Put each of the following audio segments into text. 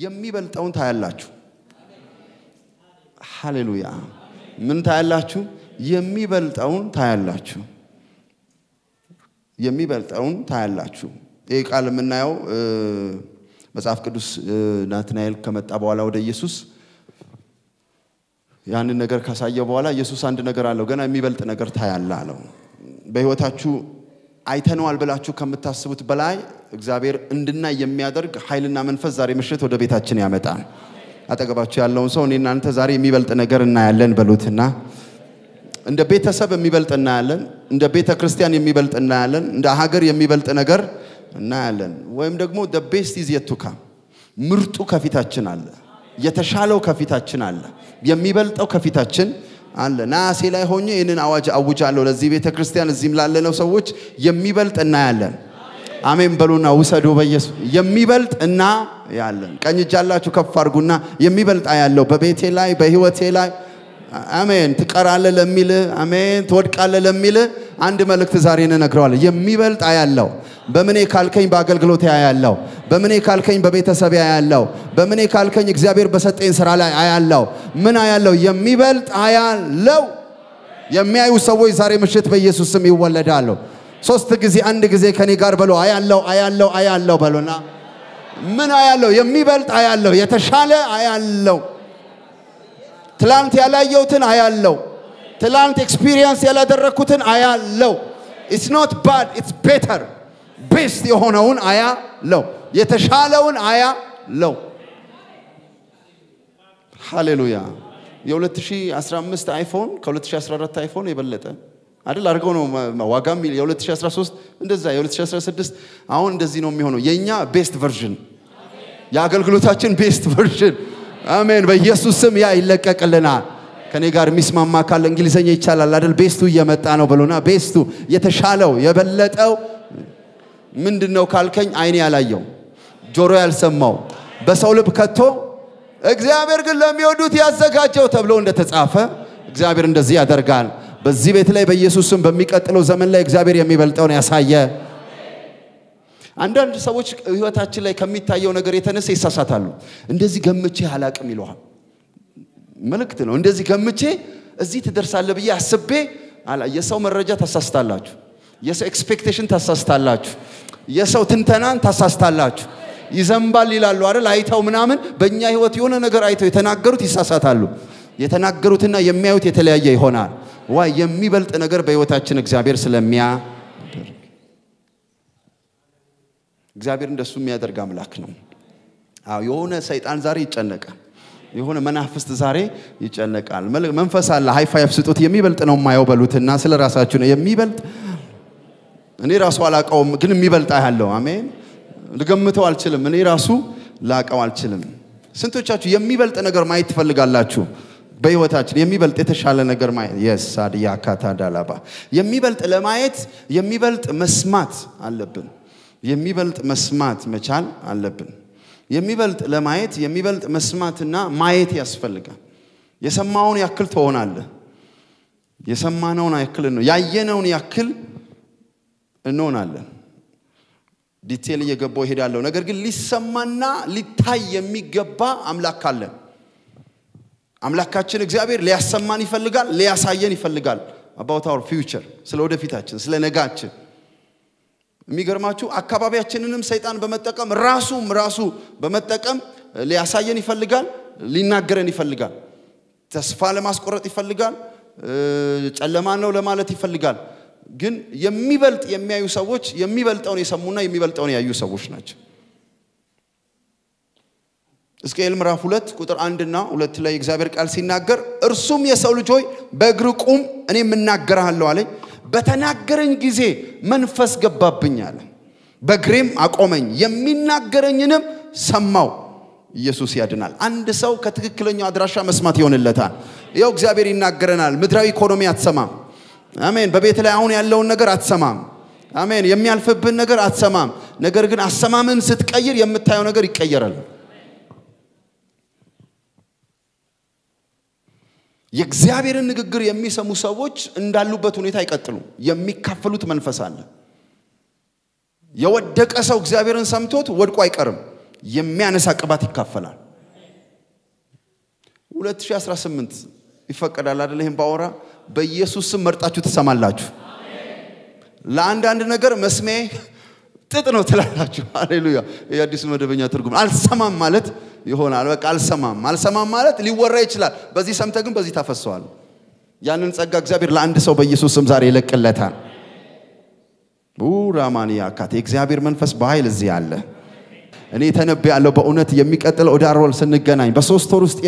የሚበልጣውን ታያላችሁ ሃሌሉያ ምን ታያላችሁ የሚበልጣውን ታያላችሁ የሚበልጣውን ታያላችሁ ይሄ ቃል ምናየው መጽሐፍ ቅዱስ ናትናኤል ከመጣ በኋላ ወደ ኢየሱስ ያንን ነገር ካሳየ በኋላ ኢየሱስ አንድ ነገር አለው ገና የሚበልጥ ነገር ታያላ አለው በህይወታችሁ አይተነዋል ብላችሁ ከምታስቡት በላይ እግዚአብሔር እንድና የሚያደርግ ኃይልና መንፈስ ዛሬ ምሽት ወደ ቤታችን ያመጣል አጠገባችሁ ያለውን ሰው እኔና አንተ ዛሬ የሚበልጥ ነገር እናያለን በሉትና እንደ ቤተሰብ የሚበልጥ እናያለን እንደ ቤተክርስቲያን የሚበልጥ እናያለን እንደ ሀገር የሚበልጥ ነገር እናያለን ወይም ደግሞ the best is yet to come ምርጡ ከፊታችን አለ የተሻለው ከፊታችን አለ የሚበልጠው ከፊታችን አለ ናሴ ላይ ሆኜ እነን አዋጅ አውጃለሁ ለዚህ ቤተክርስቲያን እዚህም ላለነው ሰዎች የሚበልጥ እናያለን አሜን በሉና ውሰዱ በኢየሱስ የሚበልጥ እና ያለን ቀኝ እጃላችሁ ከፍ አድርጉና የሚበልጥ ያለው በቤቴ ላይ በህይወቴ ላይ አሜን ትቀራለ ለሚል አሜን ትወድቃለ ለሚል አንድ መልእክት ዛሬ ነግረዋለሁ የሚበልጥ ያለው በመኔ ካልከኝ በአገልግሎት ያያለው በመኔ ካልከኝ በቤተሰብ ያያለው በመኔ ካልከኝ እግዚአብሔር በሰጠኝ ስራ ላይ ያያለው ምን ያያለው የሚበልጥ ያያለው የሚያዩ ሰዎች ዛሬ ምሽት በኢየሱስ ስም ይወለዳሉ ሶስት ጊዜ አንድ ጊዜ ከኔ ጋር በሉ አያለው በሉና ምን ያያለው የሚበልጥ ያያለው የተሻለ ያያለው ትላንት ያላየውትን አያለው ትላንት ኤክስፒሪየንስ ያላደረኩትን አያለው it's not bad it's better best የሆነውን አያለው የተሻለውን አያለው ሃሌሉያ የ2015 አይፎን ከ2014 አይፎን የበለጠ አይደል አርገው ነው ዋጋም የ2013 እንደዛ የ2016 አሁን እንደዚህ ነው የሚሆነው የኛ ቤስት ቨርዥን ያገልግሎታችን ቤስት ቨርዥን አሜን በኢየሱስ ስም ያ ይለቀቅልናል ከኔ ጋር ሚስማማ ካለ እንግሊዘኛ ይቻላል አይደል ቤስቱ እየመጣ ነው ብሎና ቤስቱ የተሻለው የበለጠው ምንድነው ካልከኝ አይኔ ያላየው ጆሮ ያልሰማው በሰው ልብ ከቶ እግዚአብሔር ግን ለሚወዱት ያዘጋጀው ተብሎ እንደተጻፈ እግዚአብሔር እንደዚህ ያደርጋል በዚህ ቤት ላይ በኢየሱስ ስም በሚቀጥለው ዘመን ላይ እግዚአብሔር የሚበልጠውን ያሳየ አንዳንድ ሰዎች ህይወታችን ላይ ከሚታየው ነገር የተነሳ ይሳሳታሉ እንደዚህ ገምቼ አላቅም ይሏል መልእክት ነው እንደዚህ ገምቼ እዚህ ትደርሳለህ ብዬ አስቤ አላ የሰው መረጃ ተሳስታላችሁ የሰው ኤክስፔክቴሽን ተሳስታላችሁ የሰው ትንተናን ተሳስታላችሁ ይዘምባል ይላሉ አይደል አይተው ምናምን በእኛ ህይወት የሆነ ነገር አይተው የተናገሩት ይሳሳታሉ የተናገሩትና የሚያዩት የተለያየ ይሆናል ዋይ የሚበልጥ ነገር በህይወታችን እግዚአብሔር ስለሚያደርግ እግዚአብሔር እንደሱ የሚያደርግ አምላክ ነው አው የሆነ ሰይጣን ዛሬ ይጨነቃል የሆነ መናፍስት ዛሬ ይጨነቃል መንፈስ አለ ሃይ ፋይቭ ስጡት የሚበልጥ ነው ማየው በሉትና ስለራሳችሁ ነው የሚበልጥ እኔ ራሱ አላቀውም ግን የሚበልጥ ያለው አሜን ልገምተው አልችልም እኔ ራሱ ላቀው አልችልም ስንቶቻችሁ የሚበልጥ ነገር ማየት ትፈልጋላችሁ በህይወታችን የሚበልጥ የተሻለ ነገር ማየት የሳዲያ ካታዳላባ የሚበልጥ ለማየት የሚበልጥ መስማት አለብን የሚበልጥ መስማት መቻል አለብን የሚበልጥ ለማየት የሚበልጥ መስማትና ማየት ያስፈልጋል የሰማውን ያክል ትሆናለህ የሰማነውን ያክል ነው ያየነውን ያክል እንሆናለን ዲቴል እየገባው ይሄዳለው ነገር ግን ሊሰማና ሊታይ የሚገባ አምላክ አለ አምላካችን እግዚአብሔር ሊያሰማን ይፈልጋል ሊያሳየን ይፈልጋል about our future ስለ ወደፊታችን ስለ ነጋችን የሚገርማችሁ አካባቢያችንንም ሰይጣን በመጠቀም ራሱ በመጠቀም ሊያሳየን ይፈልጋል ሊናገረን ይፈልጋል ተስፋ ለማስቆረጥ ይፈልጋል ጨለማ ነው ለማለት ይፈልጋል ግን የሚበልጥ የሚያዩ ሰዎች የሚበልጣውን የሰሙና የሚበልጣውን ያዩ ሰዎች ናቸው እስራኤል ምዕራፍ 2 ቁጥር 1 እና 2 ላይ እግዚአብሔር ቃል ሲናገር እርሱም የሰው ልጅ ሆይ በእግር ቁም እኔ ምናገራለሁ አለኝ በተናገረኝ ጊዜ መንፈስ ገባብኝ አለ በእግሬም አቆመኝ የሚናገረኝንም ሰማው ኢየሱስ ያድናል አንድ ሰው ከትክክለኛው አድራሻ መስማት ይሆንለታል ይኸው እግዚአብሔር ይናገረናል ምድራዊ ኢኮኖሚ አትሰማም አሜን በቤት ላይ አሁን ያለውን ነገር አትሰማም አሜን የሚያልፍብን ነገር አትሰማም ነገር ግን አሰማምን ስትቀይር የምታየው ነገር ይቀየራል የእግዚአብሔርን ንግግር የሚሰሙ ሰዎች እንዳሉበት ሁኔታ አይቀጥሉ የሚካፈሉት መንፈስ አለ የወደቀ ሰው እግዚአብሔርን ሰምቶት ወድቆ አይቀርም የሚያነሳ ቅባት ይካፈላል 2018 ይፈቀዳል አይደል ይሄን ባወራ በኢየሱስ ስም መርጣችሁ ተሰማላችሁ ለአንድ ነገር መስሜ ጥጥ ነው ትላላችሁ ሃሌሉያ የአዲስ መደበኛ ትርጉም አልሰማም ማለት ይሆናል በቃ አልሰማም ማለት ሊወራ ይችላል በዚህ ሰምተ ግን በዚህ ታፈሰዋል ያንን ጸጋ እግዚአብሔር ለአንድ ሰው በኢየሱስ ስም ዛሬ ይለቅለታል ቡራማኒያ ካቴ እግዚአብሔር መንፈስ በኃይል እዚህ አለ እኔ ተነብያለሁ በእውነት የሚቀጥል ኦዳሮል ስንገናኝ በ3 ወር ውስጥ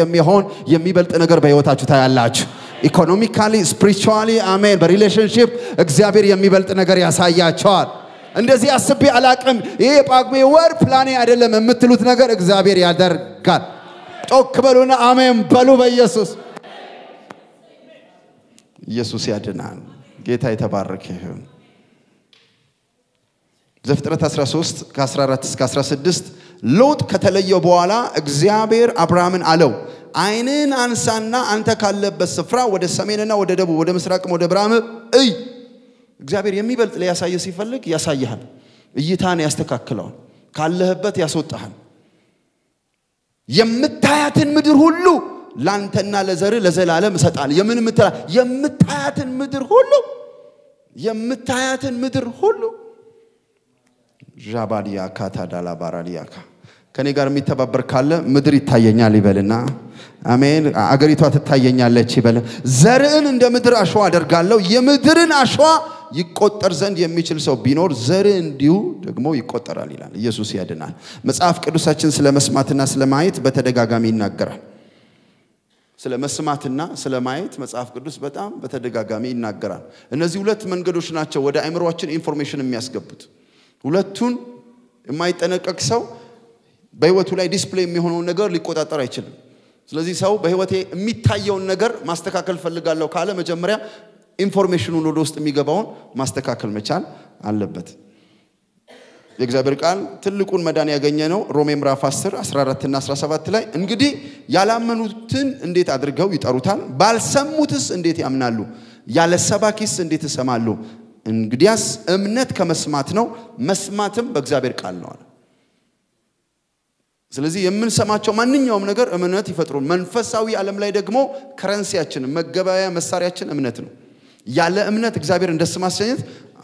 የሚበልጥ ነገር በህይወታችሁ ታያላችሁ ኢኮኖሚካሊ ስፒሪቹዋሊ አሜን በሪሌሽንሺፕ እግዚአብሔር የሚበልጥ ነገር ያሳያቸዋል እንደዚህ አስቤ አላቅም ይሄ ጳጉሜ ወር ፕላኔ አይደለም የምትሉት ነገር እግዚአብሔር ያደርጋል ጦክ በሉና አሜን በሉ በኢየሱስ ኢየሱስ ያድናል ጌታ የተባረከ ይሁን ዘፍጥረት 13 ከ14 እስከ 16 ሎጥ ከተለየው በኋላ እግዚአብሔር አብርሃምን አለው አይንን አንሳና አንተ ካለበት ስፍራ ወደ ሰሜንና ወደ ደቡብ ወደ ምስራቅም ወደ ምዕራብ እይ እግዚአብሔር የሚበልጥ ሊያሳይ ሲፈልግ ያሳያል እይታን ያስተካክላል ካለህበት ያስወጣሃል የምታያትን ምድር ሁሉ ላንተና ለዘር ለዘላለም እሰጣለሁ የምታያትን ምድር ሁሉ ጃባዲያ ካታዳላ ባራዲያካ ከኔ ጋር የሚተባበር ካለ ምድር ይታየኛል ይበልና አሜን አገሪቷ ትታየኛለች ይበል ዘርን እንደ ምድር አሸዋ አደርጋለሁ የምድርን አሸዋ ይቆጠር ዘንድ የሚችል ሰው ቢኖር ዘር እንዲሁ ደግሞ ይቆጠራል ይላል ኢየሱስ ያድናል መጽሐፍ ቅዱሳችን ስለ መስማትና ስለ ማየት በተደጋጋሚ ይናገራል ስለ መስማትና ስለ ማየት መጽሐፍ ቅዱስ በጣም በተደጋጋሚ ይናገራል እነዚህ ሁለት መንገዶች ናቸው ወደ አእምሮአችን ኢንፎርሜሽን የሚያስገቡት ሁለቱን የማይጠነቀቅ ሰው በህይወቱ ላይ ዲስፕሌይ የሚሆነው ነገር ሊቆጣጠር አይችልም ስለዚህ ሰው በህይወቴ የሚታየው ነገር ማስተካከል ፈልጋለሁ ካለ መጀመሪያ ኢንፎርሜሽኑን ወደ ውስጥ የሚገባውን ማስተካከል መቻል አለበት የእግዚአብሔር ቃል ትልቁን መዳን ያገኘነው ሮሜ ምዕራፍ 10 14 እና 17 ላይ እንግዲህ ያላመኑትን እንዴት አድርገው ይጠሩታል ባልሰሙትስ እንዴት ያምናሉ ያለ ሰባኪስ እንዴት ይሰማሉ እንግዲያስ እምነት ከመስማት ነው መስማትም በእግዚአብሔር ቃል ነው አለ ስለዚህ የምንሰማቸው ማንኛውም ነገር እምነት ይፈጥሩ መንፈሳዊ ዓለም ላይ ደግሞ ከረንሲያችን መገበያያ መሳሪያችን እምነት ነው ያለ እምነት እግዚአብሔር እንደስማሰኘት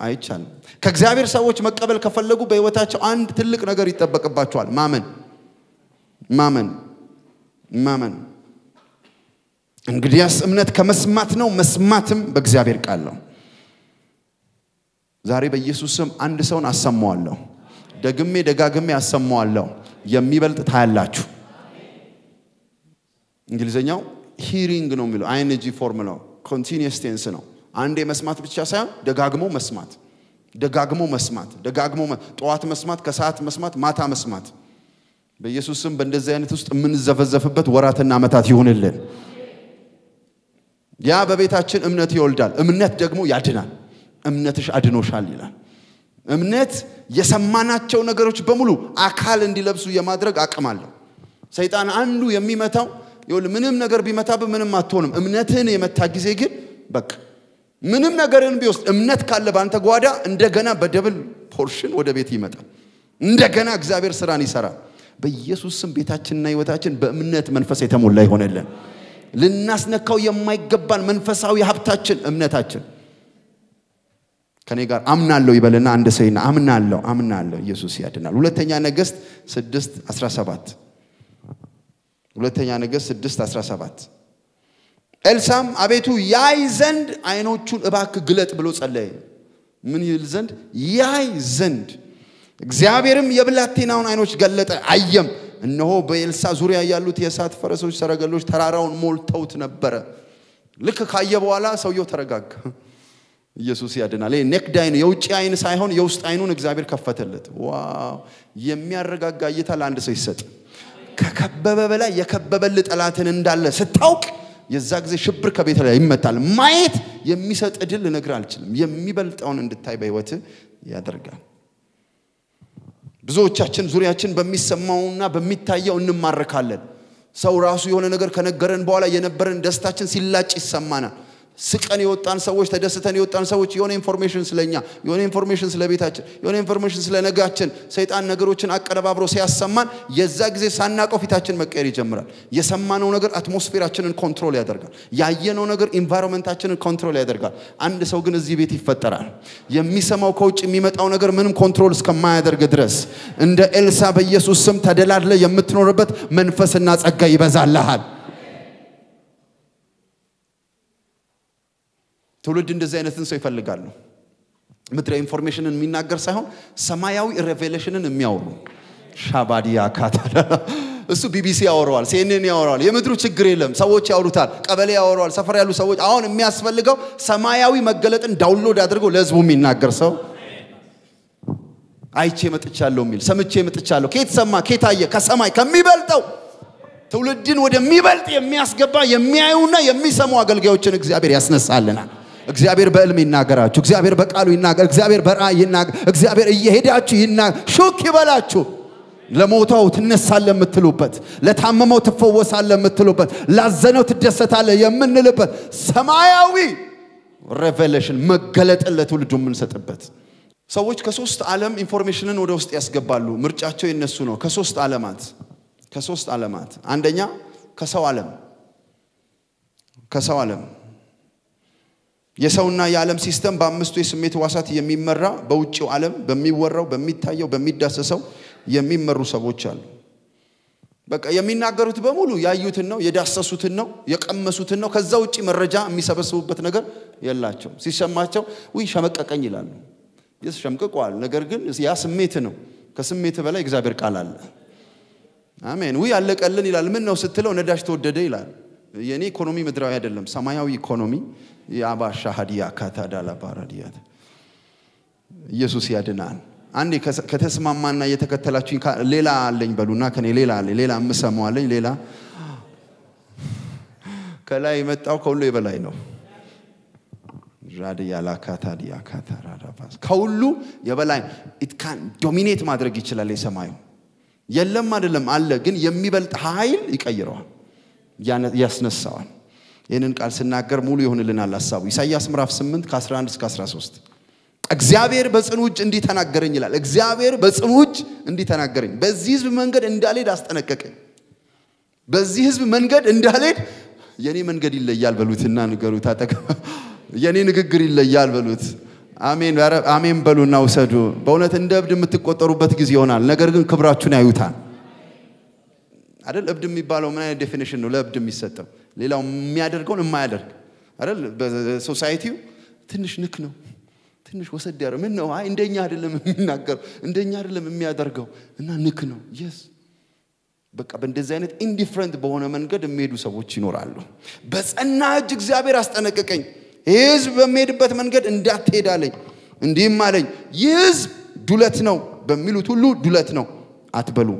አይቻልም ከእግዚአብሔር ሰዎች መቀበል ከፈለጉ በህይወታቸው አንድ ትልቅ ነገር ይተበቀባቸዋል ማመን እንግዲያስ እምነት ከመስማት ነው መስማትም በእግዚአብሔር ቃል ነው ዛሬ በኢየሱስ ስም አንድ ሰውን አሰማዋለሁ ደጋግሜ አሰማዋለሁ የሚበልጥ ታያላችሁ እንግሊዘኛው ሂሪንግ ነው የሚለው አይኤንጂ ፎርም ነው ኮንቲኒየስ ቴንስ ነው አንዴ መስማት ብቻ ሳይሆን ደጋግሞ መስማት ጠዋት መስማት ከሰዓት መስማት ማታ መስማት በኢየሱስ ስም በእንደዚህ አይነት ውስጥ የምንዘፈዘፍበት ወራትና አመታት ይሁንልን ያ በቤታችን እምነት ይወልዳል እምነት ደግሞ ያድናል እምነትሽ አድኖሻል ይላል እምነት የሰማናቸው ነገሮች በሙሉ አካል እንዲለብሱ የማድረግ አቅም አለው ሰይጣን አንዱ የሚመታው ይሁን ምንም ነገር ቢመታብ ምንም አትሆንም እምነትን የመታ ጊዜ ግን በቃ ምንም ነገርን ቢወስድ እምነት ካለ ባንተ ጓዳ እንደገና በደብል ፖርሽን ወደ ቤት ይመጣል እንደገና እግዚአብሔር ስራን ይሰራል በኢየሱስ ስም ቤታችንና ህይወታችን በእምነት መንፈስ የተሞላ ይሆነልን ልናስነካው የማይገባን መንፈሳዊ ሀብታችን እምነታችን ከኔ ጋር አምናለሁ ይበልና አንድ ሰይና አምናለሁ ኢየሱስ ያድናል ሁለተኛ ነገሥት 6:17 ሁለተኛ ነገሥት 6:17 ኤልሳም አቤቱ ያይ ዘንድ አይኖቹን እባክ ግለጥ ብሎ ጸለየ ምን ይል ዘንድ ያይ ዘንድ እግዚአብሔርም የብላቴናውን አይኖች ገለጠ አየም እነሆ በኤልሳ ዙሪያ ያሉት የእሳት ፈረሶች ሰረገሎች ተራራውን ሞልተውት ነበር ልክ ካየ በኋላ ሰውየው ተረጋጋ ኢየሱስ ያድናል ኔክድ አይን የውጭ አይን ሳይሆን የውስጥ አይኑን እግዚአብሔር ከፈተለት ዋው የሚያረጋጋ እይታ ለአንድ ሰው ይሰጥ ከከበበ በላይ የከበበል ጠላትን እንዳለ ስታውቅ የዛ ጊዜ ሽብር ከቤት ላይ ይመታል ማየት የሚሰጥ ድል ልነግር አልችልም የሚበልጣውን እንድታይ በህይወት ያደርጋል ብዙዎቻችን ዙሪያችን በሚሰማውና በሚታየው እንማረካለን ሰው ራሱ የሆነ ነገር ከነገረን በኋላ የነበረን ደስታችን ሲላጭ ይሰማናል ስቀን የወጣን ሰዎች ተደስተን የወጣን ሰዎች የሆነ ኢንፎርሜሽን ስለኛ የሆነ ኢንፎርሜሽን ስለቤታችን የሆነ ኢንፎርሜሽን ስለነጋችን ሰይጣን ነገሮችን አቀረባብሮ ሲያሰማን የዛ ጊዜ ሳናቀው ፊታችን መቀየር ይጀምራል የሰማነው ነገር አትሞስፌራችንን ኮንትሮል ያደርጋል ያየነው ነገር ኢንቫይሮንመንታችንን ኮንትሮል ያደርጋል አንድ ሰው ግን እዚህ ቤት ይፈጠራል የሚሰማው ከውጭ የሚመጣው ነገር ምንም ኮንትሮል እስከማያደርግ ድረስ እንደ ኤልሳ በኢየሱስ ስም ተደላድለ የምትኖርበት መንፈስና ጸጋ ይበዛልሃል ትውልድ እንደዚህ አይነትን ሰው ይፈልጋሉ ምድራዊ ኢንፎርሜሽንን የሚናገር ሳይሆን ሰማያዊ ሪቨሌሽንን የሚያወሩ ሻባዲያ ካታዳ እሱ ቢቢሲ ያወራዋል ሲኤንኤን ያወራዋል የምድሩ ችግር የለም ሰዎች ያወሩታል ቀበሌ ያወራዋል ሰፈር ያሉ ሰዎች አሁን የሚያስፈልገው ሰማያዊ መገለጥን ዳውንሎድ አድርገው ለህዝቡ የሚናገር ሰው አይቼ መጥቻለሁ የሚል ሰምቼ መጥቻለሁ ከየት ሰማ ከየት አየ ከሰማይ ከሚበልጠው ትውልድን ወደሚበልጥ የሚያስገባ የሚያዩና የሚሰሙ አገልጋዮችን እግዚአብሔር ያስነሳልናል እግዚአብሔር በእልም ይናገራችሁ እግዚአብሔር በቃሉ ይናገር እግዚአብሔር በራእይ ይናገር እግዚአብሔር እየሄዳችሁ ይናገር ሹክ ይበላችሁ ለሞታው ትነሳለ የምትሉበት ለታመመው ትፈወሳለ የምትሉበት ላዘነው ትደሰታለ የምንልበት ሰማያዊ ሬቨሌሽን መገለጥ ለትውልዱ የምንሰጥበት ሰዎች ከሶስት ዓለም ኢንፎርሜሽንን ወደ ውስጥ ያስገባሉ ምርጫቸው የነሱ ነው ከሶስት ዓለማት አንደኛ ከሰው ዓለም የሰውና የዓለም ሲስተም በአምስቱ የስሜት ዋሳት የሚመራ በውጪው ዓለም በሚወራው በሚታየው በሚዳሰሰው የሚመሩ ሰዎች አሉ በቃ የሚናገሩት በሙሉ ያዩትን ነው የዳሰሱትን ነው የቀመሱትን ነው ከዛ ውጪ መረጃ የሚሰበስቡበት ነገር የላቸው ሲሰማቸው ወይ ሸመቀቀኝ ይላሉ ይስሸምቀቋል ነገር ግን ያ ስሜት ነው ከስሜት በላይ እግዚአብሔር ቃል አለ አሜን ወይ አለቀልን ይላል ምን ነው ስትለው ነዳጅ ተወደደ ይላል የኔ ኢኮኖሚ ምድራዊ አይደለም ሰማያዊ ኢኮኖሚ ያባሻ ሀዲያ ካታዳላ ባራዲያት ኢየሱስ ያድናል አንዴ ከተስማማና የተከተላችሁኝ ሌላ አለኝ በሉና ከኔ ሌላ አለ ሌላ ምሰማው አለኝ ሌላ ከላይ መጣው ከሁሉ የበላይ ነው ራዲያ ላካታዲያ ካታራዳባስ ከሁሉ የበላይ it can dominate ማድረግ ይችላል የሰማዩ የለም አይደለም አለ ግን የሚበልጥ ኃይል ይቀይረዋል ያስነሳዋል ይሄንን ቃል ስናገር ሙሉ ይሆንልናል ሐሳቡ ኢሳይያስ ምዕራፍ 8 ከ11 እስከ 13 እግዚአብሔር በጽኑ እጅ እንዲተናገረኝ ይላል እግዚአብሔር በጽኑ እጅ እንዲተናገረኝ በዚህ ህዝብ መንገድ እንዳልሄድ አስጠነቀቀኝ በዚህ ህዝብ መንገድ እንዳልሄድ የኔ መንገድ ይለያል በሉትና ንገሩት አጠቀ የኔ ንግግር ይለያል በሉት አሜን አሜን በሉና ወሰዱ በእውነት እንደ እብድ የምትቆጠሩበት ጊዜ ይሆናል ነገር ግን ክብራችሁን ያዩታል አይደል እብድ የሚባለው ምን አይነት ዴፊኒሽን ነው ለእብድ የሚሰጠው ሌላው የሚያደርገውን የማያደርግ አይደል በሶሳይቲው ትንሽ ንክ ነው ትንሽ ወሰድ ያረ ምን ነው አይ እንደኛ አይደለም የሚናገር እንደኛ አይደለም የሚያደርገው እና ንክ ነው yes በቃ በእንደዚህ አይነት ኢንዲፈረንት በሆነ መንገድ የሚሄዱ ሰዎች ይኖራሉ በጸና እጅ እግዚአብሔር አስጠነቀቀኝ ህዝብ በሚሄድበት መንገድ እንዳትሄዳለኝ እንዲህም አለኝ ህዝብ ዱለት ነው በሚሉት ሁሉ ዱለት ነው አትበሉ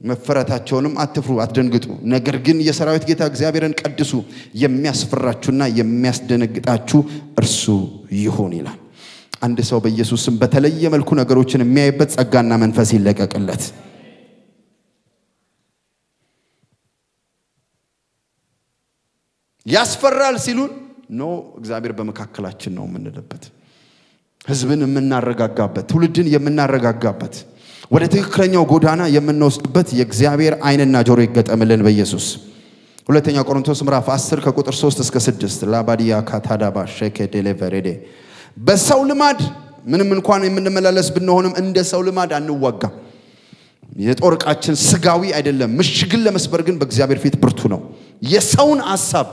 መፈራታቸውንም አትፍሩ አትደንግጡ ነገር ግን የሰራዊት ጌታ እግዚአብሔርን ቀድሱ የሚያስፈራችሁና የሚያስደነግጣችሁ እርሱ ይሆን ይላል አንድ ሰው በኢየሱስ ስም በተለየ መልኩ ነገሮችን የሚያይበት ጸጋና መንፈስ ይለቀቅለት ያስፈራል ሲሉን ኖ እግዚአብሔር በመካከላችን ነው የምንልበት ህዝብን የምናረጋጋበት ትውልድን የምናረጋጋበት ወደ ትክክለኛው ጎዳና የምንወስድበት የእግዚአብሔር አይንና ጆሮ ይገጠምልን በኢየሱስ ሁለተኛ ቆሮንቶስ ምዕራፍ 10 ከቁጥር 3 እስከ 6 ላባዲያ ካታዳባ ሸከ ዴሊቨሬዴ በሰው ልማድ ምንም እንኳን የምንመላለስ ብንሆንም እንደ ሰው ልማድ አንዋጋ የጦርቃችን ስጋዊ አይደለም ምሽግን ለመስበር ግን በእግዚአብሔር ፊት ብርቱ ነው የሰውን ሐሳብ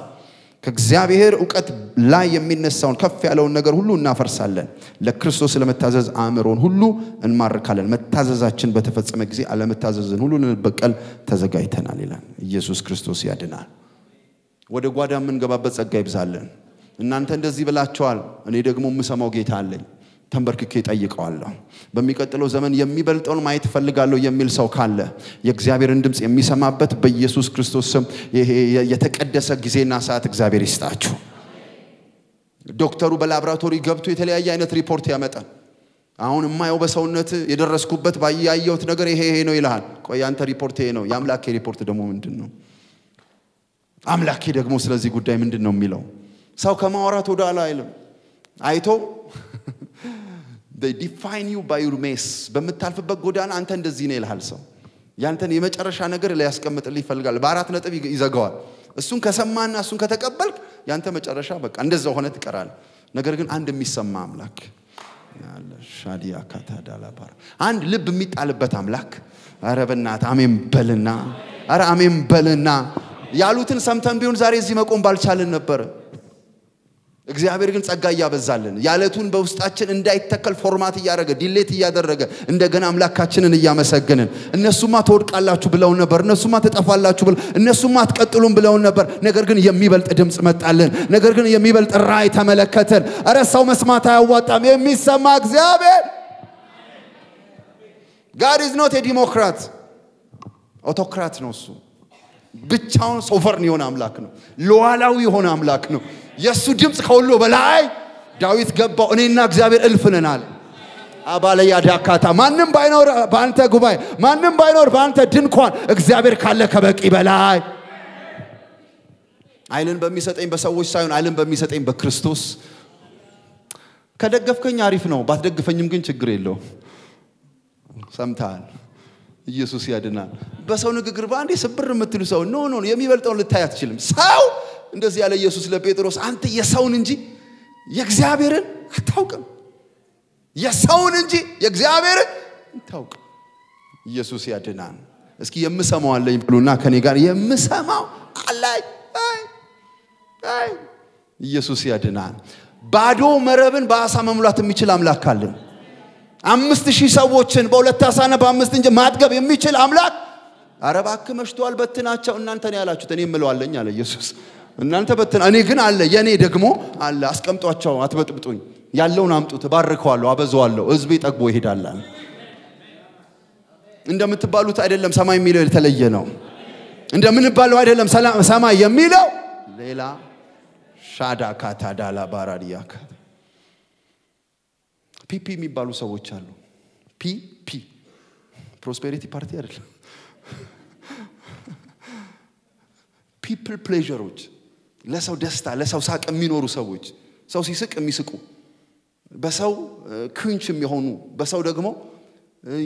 ከእግዚአብሔር ዕውቀት ላይ የሚነሳውን ከፍ ያለውን ነገር ሁሉ እናፈርሳለን ለክርስቶስ ለመታዘዝ አእምሮን ሁሉ እንማርካለን መታዘዛችን በተፈጸመ ጊዜ አለመታዘዝን ሁሉ እንበቀል ተዘጋጅተናል ይላል ኢየሱስ ክርስቶስ ያድናል ወደ ጓዳ የምንገባበት ጸጋ ይብዛልን እናንተ እንደዚህ ብላችኋል እኔ ደግሞ የምሰማው ጌታ አለኝ ተንበርክኬ ጠይቀዋለሁ በሚቀጥለው ዘመን የሚበልጠውን ማየት ፈልጋለሁ የሚል ሰው ካለ የእግዚአብሔርን ድምጽ የሚሰማበት በኢየሱስ ክርስቶስ ስም የተቀደሰ ጊዜና ሰዓት እግዚአብሔር ይስጣችሁ ዶክተሩ በላብራቶሪ ገብቶ የተለያየ አይነት ሪፖርት ያመጣል አሁን የማየው በሰውነት የደረስኩበት ባያየሁት ነገር ይሄ ነው ይላል ቆይ አንተ ሪፖርት ይሄ ነው ያምላኬ ሪፖርት ደግሞ ምንድነው አምላኬ ደግሞ ስለዚህ ጉዳይ ምንድነው የሚለው ሰው ከማውራት ወደ ኋላ አይልም አይቶ they define you by your mess በመታልፈበት ጎዳና አንተ እንደዚህ ነው ይልሃል ሰው ያንተን የመጨረሻ ነገር ላይ ያስቀምጥልህ ይፈልጋል በአራት ነጥብ ይዘጋዋል እሱን ከሰማና እሱን ከተቀበልክ ያንተ መጨረሻ በቃ እንደዛው ሆነ ትቀራለህ ነገር ግን አንድ የሚሰማ አምላክ ያለ ሻዲያ ካታዳላ ባር አንድ ልብ የሚጣልበት አምላክ አረ በእናት አሜን በልና አረ አሜን በልና ያሉትን ሰምተን ቢሆን ዛሬ እዚህ መቆም ባልቻልን ነበር እግዚአብሔር ግን ጸጋ ያበዛልን ያለቱን በውስጣችን እንዳይተከል ፎርማት ያደረገ ዲሌት ያደረገ እንደገና አምላካችንን ያመሰግንን እነሱማ ተወድቃላችሁ ብለው ነበር እነሱማ ተጠፋላችሁ ብለው እነሱማ አትቀጥሉም ብለው ነበር ነገር ግን የሚበልጥ ድምጽ መጣልን ነገር ግን የሚበልጥ ራእይ ተመለከተን አረ ሰው መስማት አያዋጣም የሚሰማ እግዚአብሔር God is not a democrat autocrat ነው እሱ ብቻውን ሶቨርን የሆነ አምላክ ነው ሉዓላዊ የሆነ አምላክ ነው የሱ ድምጽ ከሁሉ በላይ ዳዊት ገባው እኔና እግዚአብሔር እልፍነናል አባለ ያዳካታ ማንንም ባይኖር ባንተ ጉባኤ ማንንም ባይኖር ባንተ ድንኳን እግዚአብሔር ካለ ከበቂ በላይ አይልን በሚሰጠኝ በሰዎች ሳይሆን አይልን በሚሰጠኝ በክርስቶስ ከደገፍከኝ አሪፍ ነው ባትደግፈኝም ግን ችግር የለው ሰምታል ኢየሱስ ያድናል በሰው ንግግር ባንዴ ስብር የምትሉ ሰው ኖ የሚበልጠው ልታይ አትችልም ሰው እንደዚህ ያለ ኢየሱስ ለጴጥሮስ አንተ የሰውን እንጂ የእግዚአብሔርን አታውቅም የሰውን እንጂ የእግዚአብሔርን አታውቅ ኢየሱስ ያድናል እስኪ የምሰማው አለኝ ብሉና ከኔ ጋር የምሰማው አለኝ አይ ኢየሱስ ያድናል ባዶ መረብን በአሳ መሙላት የሚችል አምላክ አለን 5000 ሰዎችን በሁለት አሳና በአምስት እንጂ ማጥገብ የሚችል አምላክ አረባክ መሽቷል በትናቸው እናንተን ያላችሁት እኔ ምለዋለኝ አለ ኢየሱስ እናንተ በትና እኔ ግን አለ የኔ ደግሞ አለ አስቀምጧቸው አትበጥብጡኝ ያለውን አምጡት ባርከዋለሁ አበዛዋለሁ ህዝቤ ጠግቦ ይሄዳል እንደምትባሉት አይደለም ሰማይ የሚለው የተለየ ነው እንደምንባለው አይደለም ሰማይ የሚለው ሌላ ሻዳ ካታዳላ ባራዲያካ ፒፒ የሚባሉ ሰዎች አሉ ፒ ፕሮስፔሪቲ ፓርቲ አይደለም people pleasureዎች ለሰው ደስታ ለሰው ሳቅ የሚኖሩ ሰዎች ሰው ሲስቅ የሚስቁ በሰው ኩንች የሚሆኑ በሰው ደግሞ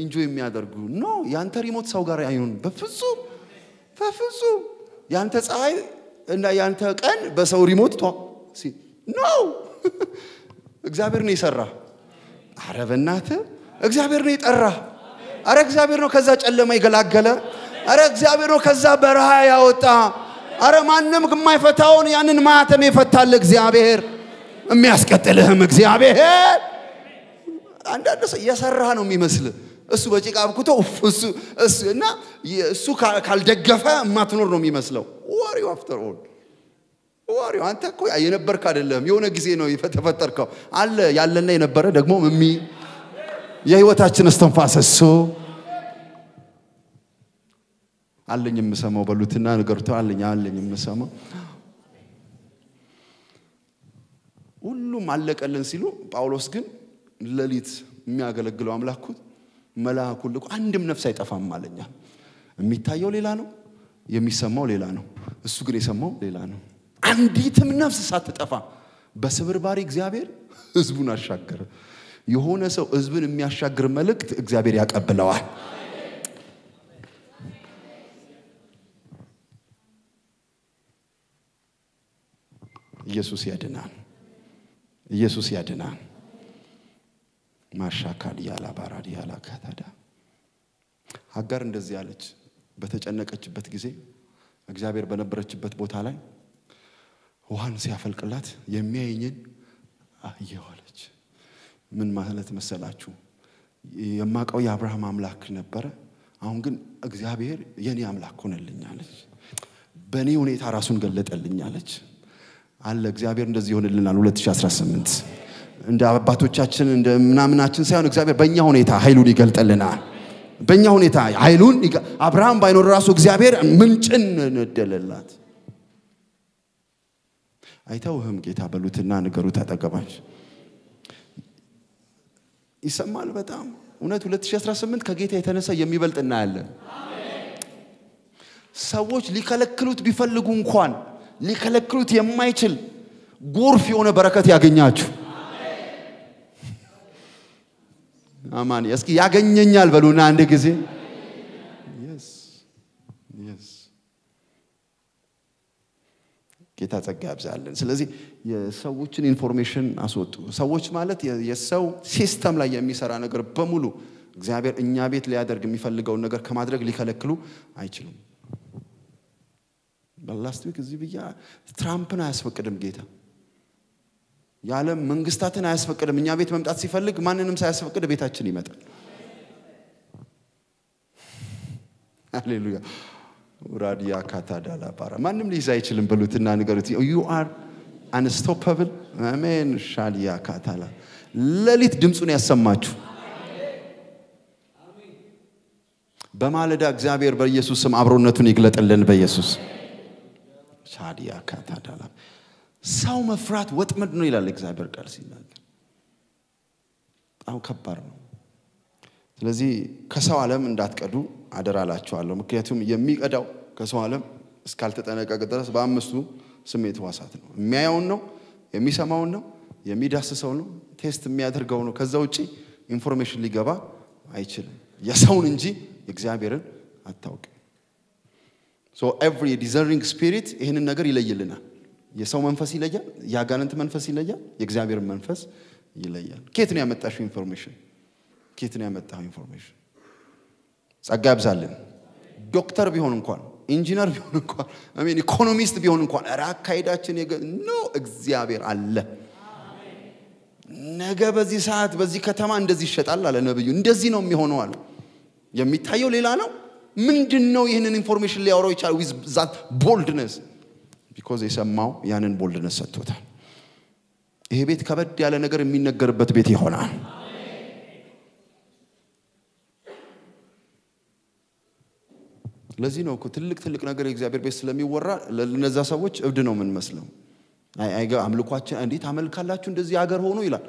ኢንጆይ የሚያደርጉ ኖ ያንተ ሪሞት ሰው ጋር አይሆን በፍጹም ያንተ ፀሐይ እና ያንተ ቀን በሰው ሪሞት ኖ እግዚአብሔር ነው ይሰራ አረ በእናት እግዚአብሔር ነው ይጠራ አረ እግዚአብሔር ነው ከዛ ጨለማ ይገላገለ አረ እግዚአብሔር ነው ከዛ በረሃ ያወጣ አረ ማንንም የማይፈታውን ያንን ማተም ይፈታል እግዚአብሔር የሚያስቀጥልህም እግዚአብሔር አንዳንድ ሰው የሰራ ነው የሚመስል እሱ በጭቃ አብኩቶ እሱ እና እሱ ካልደገፈ ማትኖር ነው የሚመስለው ወሪው አፍተር ኦል ወሪው አንተ እኮ የነበርክ አይደለም የሆነ ጊዜ ነው የተፈጠርከው አለ ያለና የነበረ ደግሞ የህይወታችን እስትንፋስ እሱ አለኝ የምሰማው በሉትና ነገርቱ አለኝ የምሰማው ሁሉም አለቀልን ሲሉ ጳውሎስ ግን ለሊት የሚያገለግለው አምላኩ መልአኩ ልኮ አንድም ነፍስ አይጠፋም አለኛ የሚታየው ሌላ ነው የሚሰማው ሌላ ነው እሱ ግን የሰማው ሌላ ነው አንዲትም ነፍስ ሳትጠፋ በስብርባሪ እግዚአብሔር ህዝቡን አሻገረ የሆነ ሰው ህዝብን የሚያሻግር መልእክት እግዚአብሔር ያቀብለዋል ኢየሱስ ያድናል ማሻካል ያላ ባራዲ ያላ ካታዳ አጋር እንደዚህ ያለች በተጨነቀችበት ጊዜ እግዚአብሔር በነበረችበት ቦታ ላይ ውሃን ሲያፈልቅላት የሚያየኝን አየዋለች ምን ማለት መሰላችሁ የማቀው የአብርሃም አምላክ ነበር አሁን ግን እግዚአብሔር የኔ አምላክ ሆነልኛለች በኔ ሁኔታ ራሱን ገለጠልኛለች አለ እግዚአብሔር እንደዚህ ሆነልናል 2018 እንደ አባቶቻችን እንደ ምናምናችን ሳይሆን እግዚአብሔር በእኛ ሁኔታ ኃይሉን ይገልጥልናል በእኛ ሁኔታ ኃይሉን አብርሃም ባይኖር ራሱ እግዚአብሔር ምንጭን ነደለላት አይተውህም ጌታ በሉትና ንገሩት አጠገባች ይሰማል በጣም እውነት 2018 ከጌታ የተነሳ የሚበልጥና ያለ ሰዎች ሊከለክሉት ቢፈልጉ እንኳን ሊከለክሉት የማይችል ጎርፍ የሆነ በረከት ያገኛችሁ አማን እስኪ ያገኘኛል በሉና አንድ ጊዜ yes ጌታ ጸጋ ያብዛልን ስለዚህ የሰዎችን ኢንፎርሜሽን አስወጡ ሰዎች ማለት የሰው ሲስተም ላይ የሚሰራ ነገር በሙሉ እግዚአብሔር እኛ ቤት ሊያደርግ የሚፈልገው ነገር ከማድረግ ሊከለክሉ አይችሉም በላስት ዊክ እዚህ ብያ ትራምፕን አያስፈቅድም ጌታ የዓለም መንግስታትን አያስፈቅድም እኛ ቤት መምጣት ሲፈልግ ማንንም ሳያስፈቅድ ቤታችን ይመጣል ሃሌሉያ ኡራዲያ ካታዳላ ባራ ማንንም ሊይዝ አይችልም በሉትና ንገሩት you are unstoppable አሜን ሻሊያ ካታላ ለሊት ድምጹን ያሰማችሁ በማለዳ እግዚአብሔር በኢየሱስ ስም አብሮነቱን ይግለጥልን በኢየሱስ ሻሊያ ካታዳላ ሰው መፍራት ወጥመድ ነው ይላል እግዚአብሔር ቃል ሲናገር አው ከባድ ነው ስለዚህ ከሰው ዓለም እንዳትቀዱ አደራላችኋለሁ ምክንያቱም የሚቀዳው ከሰው ዓለም እስካልተጠነቀቀ ድረስ በአምስቱ ስሜት ዋሳት ነው የሚያየው ነው የሚሰማው ነው የሚዳስሰው ነው ቴስት የሚያደርገው ነው ከዛ ውጪ ኢንፎርሜሽን ሊገባ አይችልም የሰውን እንጂ እግዚአብሔርን አታውቅ so every discerning spirit ይሄንን ነገር ይለይልናል የሰው መንፈስ ይለያል ያጋንንት መንፈስ ይለያል የእግዚአብሔር መንፈስ ይለያል ከየት ነው ያመጣሽው ኢንፎርሜሽን ከየት ነው ያመጣው ኢንፎርሜሽን ጸጋ ያብዛልን ዶክተር ቢሆን እንኳን ኢንጂነር ቢሆን እንኳን አሜን ኢኮኖሚስት ቢሆን እንኳን ራካይዳችን ነው እግዚአብሔር አለ ነገ በዚህ ሰዓት በዚህ ከተማ እንደዚህ ይሸጣል አለ ነብዩ እንደዚህ ነው የሚሆነው አለ የሚታየው ሌላ ነው ምንድነው ይሄንን ኢንፎርሜሽን ሊያወራው ይችላል with that boldness because የሰማው ያንን boldness ሰጥቶታል ይሄ ቤት ከበድ ያለ ነገር የሚነገርበት ቤት ይሆናል ለዚህ ነው እኮ ትልቅ ነገር የእግዚአብሔር ቤት ስለሚወራ ለነዛ ሰዎች እብድ ነው ምን መስለው አይጋ አምልኳችን እንዴት አመልካላችሁ እንደዚህ ሀገር ሆኖ ይላል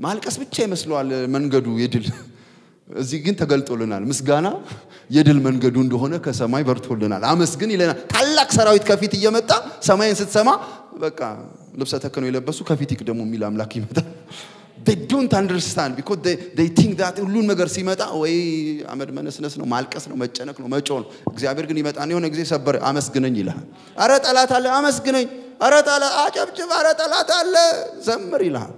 ማልቀስ ብቻ ይመስለዋል መንገዱ የድል እዚህ ግን ተገልጦልናል ምስጋና የድል መንገዱ እንደሆነ ከሰማይ በርቶልናል አመስግን ይለናል ታላቅ ሰራዊት ከፊት እየመጣ ሰማይን ስትሰማ በቃ ልብሰ ተከኖ የለበሱ ከፊት ይቅደሙ የሚል አምላክ ይመጣ they don't understand because they think that ሁሉን ነገር ሲመጣ ወይ አመድ መነስነስ ነው ማልቀስ ነው መጨነቅ ነው መጮህ ነው እግዚአብሔር ግን ይመጣና የሆነ ጊዜ ሰበር አመስግነኝ ይላል አረ ጠላት አለ አመስግነኝ አረ ጠላት አጨብጭብ አረ ጠላት አለ ዘምር ይላል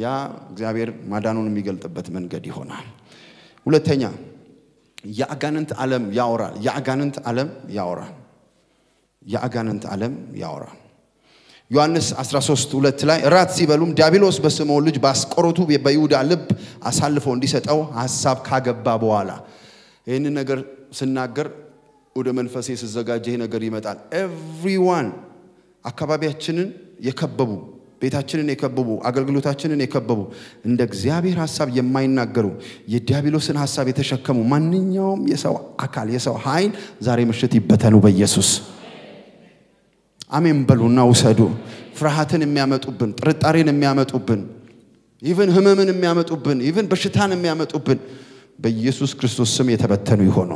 ያ እግዚአብሔር ማዳኑን የሚገልጥበት መንገድ ይሆናል ሁለተኛ ያጋንንት ዓለም ያወራል ዮሐንስ 13:2 ላይ ራት ሲበሉም ዲያብሎስ በስምዖን ልጅ ባስቆሮቱ በይሁዳ ልብ አሳልፎ እንዲሰጠው ሐሳብ ካገባ በኋላ ይሄን ነገር ስናገር ወደ መንፈሴ ሲዘጋጀ ይሄ ነገር ይመጣል everyone አካባቢያችንን የከበቡ ቤታችንን የከበቡ አገልግሎታችንን የከበቡ እንደ እግዚአብሔር ሐሳብ የማይናገሩ የዲያብሎስን ሐሳብ የተሸከሙ ማንኛውም የሰው አካል የሰው ኃይል ዛሬ ምሽት ይበተኑ በኢየሱስ አሜን በሉና ውሰዱ ፍርሃትን የሚያመጡብን ጥርጣሬን የሚያመጡብን even ህመምን የሚያመጡብን even በሽታን የሚያመጡብን በኢየሱስ ክርስቶስ ስም የተበተኑ ይሆኑ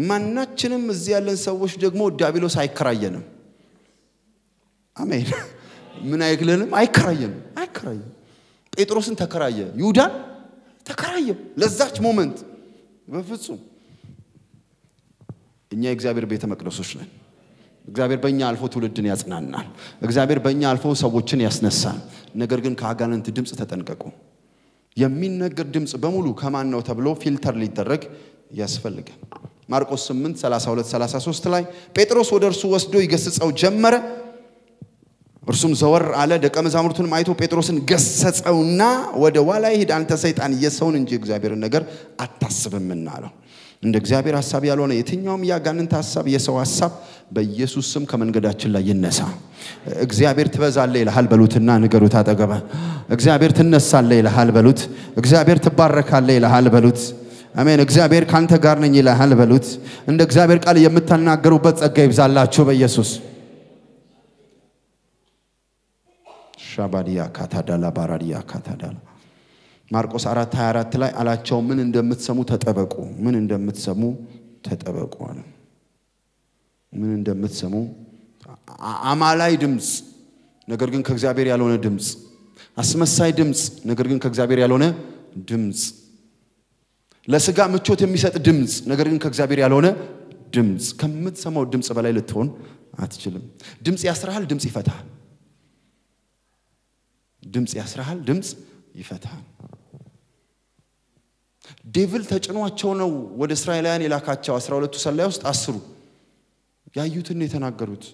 ማናችንም እዚህ ያለን ሰዎች ደግሞ ዲያብሎስ አይከራየንም አሜን ምን አይግለንም አይከራየንም ጴጥሮስን ተከራየ ይሁዳን ተከራየ ለዛች ሞመንት በፍጹም እኛ እግዚአብሔር ቤተ መቅደሶች ነን እግዚአብሔር በእኛ አልፎ ትውልድን ያጽናናል እግዚአብሔር በእኛ አልፎ ሰዎችን ያስነሳል ነገር ግን ከአጋንንት ድምጽ ተጠንቀቁ የሚነገር ድምጽ በሙሉ ከማን ነው ተብሎ ፊልተር ሊደረግ ያስፈልጋል ማርቆስ 8:32-33 ላይ ጴጥሮስ ወደ እርሱ ወስዶ ይገስጸው ጀመረ እርሱም ዘወር አለ ደቀ መዛሙርቱን አይቶ ጴጥሮስን ገሰጸውና ወደ ኋላ ሄድ አንተ ሰይጣን የሰውን እንጂ እግዚአብሔርን ነገር አታስብምና አለው እንደ እግዚአብሔር ሐሳብ ያልሆነ የትኛውም ያጋንንት ሐሳብ የሰው ሐሳብ በኢየሱስ ስም ከመንገዳችን ላይ ይነሳ እግዚአብሔር ትበዛለ ይልሃል በሉትና ንገሩት አጠገባ እግዚአብሔር ትነሳለ ይልሃል በሉት እግዚአብሔር ትባረካለ ይልሃል በሉት አሜን እግዚአብሔር ካንተ ጋር ነኝ ይልሃል በሉት እንደ እግዚአብሔር ቃል የምትናገሩበት ጸጋ ይብዛላችሁ በኢየሱስ ሻባዲያ ካታዳላ ባራዲያ ካታዳላ ማርቆስ 4:24 ላይ አላቸው ምን እንደምትሰሙ ተጠበቁ አለ ምን እንደምትሰሙ አማላይ ድምጽ ነገር ግን ከእግዚአብሔር ያልሆነ ድምጽ አስመሳይ ድምጽ ነገር ግን ከእግዚአብሔር ያልሆነ ድምጽ ለስጋ ምቾት የሚሰጥ ድምጽ ነገር ግን ከእግዚአብሔር ያልሆነ ድምጽ ከምትሰማው ድምጽ በላይ ልትሆን አትችልም ድምጽ ያስራሃል ድምጽ ይፈታሃል ድምጽ ያስራሃል ድምጽ ይፈታሃል ዴቪል ተጭኗቸው ነው ወደ እስራኤላውያን የላካቸው 12ቱ ሰላይ ውስጥ 10 ያዩትን የተናገሩት